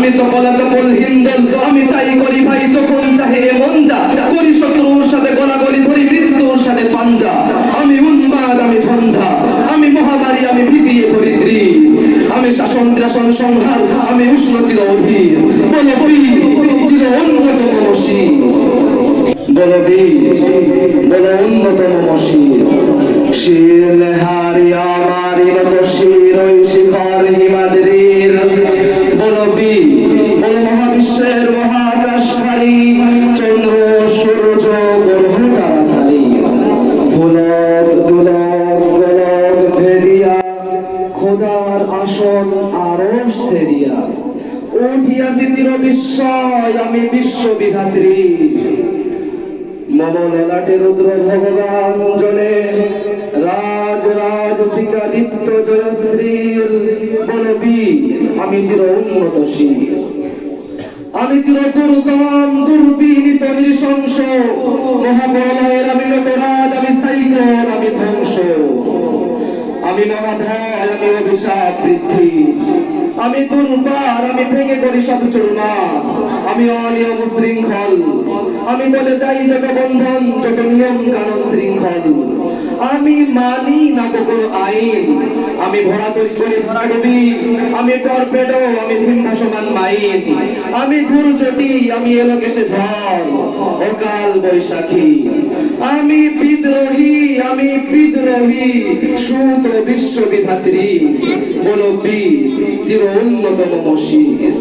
আমি চপলা চপল হিন্দল, আমি তাই করি ভাই যখন চাহে মন যা, করি শত্রুর সাথে গলাগলি, ধরি মৃত্যুর সাথে পাঞ্জা। আমি উন্মাদ, আমি ঝঞ্ঝা, আমি মহামারী, আমি ভীতিয়ে ধরিত্রী, আমি শাসন ত্রাসন সংহার, আমি উষ্ণ চির অধীর। বলো বীর, চির অন্যতম মসীর, বলো বীর, বলো অন্যতম মসীর। শির নেহারি আমারি নত শির ওই শিখর হিমাদ্রির। বলো বীর, বলো মহাবিশ্বের মহাকাশ ফারি, চন্দ্র সূর্য গ্রহ তারা ছাড়ি, ফুলক দুলক গোলক ভেদিয়া, খোদার আসন আরশ সেরিয়া, উঠিয়াছি চির বিস্ময়, আমি বিশ্ব বিধাত্রী। মম ললাটে রুদ্র ভগবান জলে, রাজ রাজ টিকা দীপ্ত জয়শ্রীর। বলো বীর, আমি চির উন্নতশীল, আমি চির দুর্গম দুর্বিনীত নৃশংস, মহাপ্রলয়ের আমি নটরাজ, আমি সাইক্লোন, আমি ধ্বংস। আমি মহাভয়, আমি অভিশাপ বৃদ্ধি, আমি দুর্বার, আমি ভেঙে করি সব চুরমার। আমি অনিয়ম শৃঙ্খল, আমি বলে যাই যত বন্ধন, যত নিয়ম কানুন শৃঙ্খল। আমি মানি না কোনো আইন, আমি ভরা তরি করে ভরা ডুবি, আমি টর্পেডো, আমি ভিম্ভাসমান মাইন। আমি ধূর্জটি, আমি এলোকেশে ঝড়, অকাল বৈশাখী। আমি বিদ্রোহী, আমি বিদ্রোহী, সুত বিশ্ববিধাত্রী। বলো বীর, চির অন্যতম মসীর।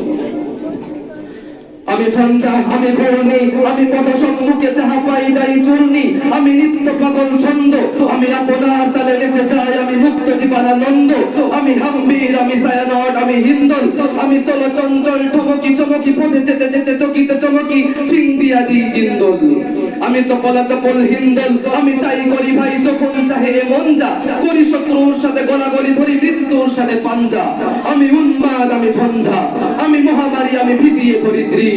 আমি ঝঞ্ঝা, আমি ঘূর্ণি, আমি পথ সম্মুখে যাহা পাই যাই চূর্ণি। আমি নিত্য পাগল ছন্দ, আমি আপনার তালে নেচে যাই, আমি মুক্ত জীবনানন্দ। আমি হাম্বির, আমি সায়ানট, আমি হিন্দল, আমি চল চঞ্চল ঠমকি চমকি, পথে যেতে যেতে চকিতে চমকি, ফিং দিয়া দিই জিন্দল। আমি চপলা চপল হিন্দল, আমি তাই করি ভাই যখন চাহে মন যা, করি শত্রুর সাথে গলাগলি, ধরি মৃত্যুর সাথে পাঞ্জা। আমি উন্মাদ, আমি ঝঞ্ঝা, আমি মহামারী, আমি ভীতিয়ে ধরিত্রী,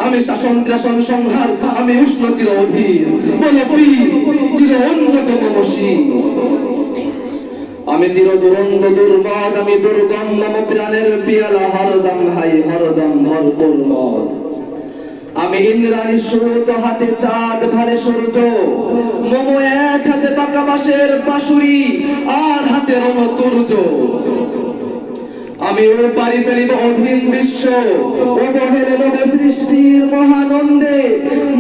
আমি শাসন ত্রাসন সংহার, আমি উষ্ণ চির অধীর। বলো বীর, চির অন্যতম মসীর। আমি চির দুরন্ত দুর্মদ, আমি দুর্গম, মম প্রাণের পিয়ালা হরদম হাই হরদম ভরপুর মদ। আমি ইন্দ্রাণী সুত, হাতে চাঁদ ভারে সূর্য, মম এক হাতে বাঁকা বাঁশের বাঁশুরি, আর হাতে রণতুর্য। আমি ও পারি ফেলিব অধীন বিশ্ব, অবহেলে নবে সৃষ্টির মহানন্দে,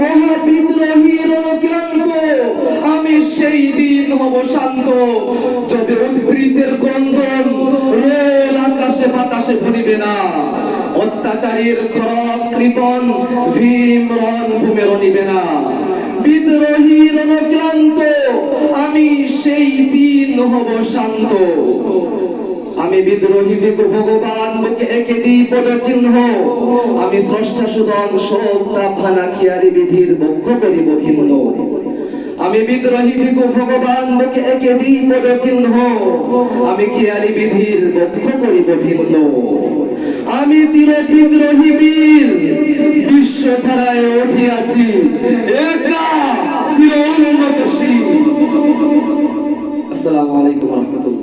মহাবিদ্রোহীর অনুক্লান্ত। আমি সেই দিন হব শান্ত, যবে উদ্বৃতের ক্রন্দন রোল আকাশে বাতাসে ধরিবে না, অত্যাচারীর খড়গ কৃপণ ভীম রণ ভূমে রণিবে না। বিদ্রোহীর অনুক্লান্ত, আমি সেই দিন হব শান্ত। আমি বিদ্রোহী ভিকু ভগবান, বুকে এঁকে দিই পদচিহ্ন। আমি স্রষ্টা সুদন শোক তাপ ভানা খিয়ারি বিধির বক্ষ করিব ভিন্ন। আমি বিদ্রোহী ভিকু ভগবান, বুকে এঁকে দিই পদচিহ্ন। আমি খিয়ারি বিধির বক্ষ করিব ভিন্ন। আমি চির বিদ্রোহী বীর, বিশ্ব ছাড়ায় উঠিয়াছি একা, চির উন্নতশীল। আসসালামু আলাইকুম ওয়া রাহমাতুল্লাহ।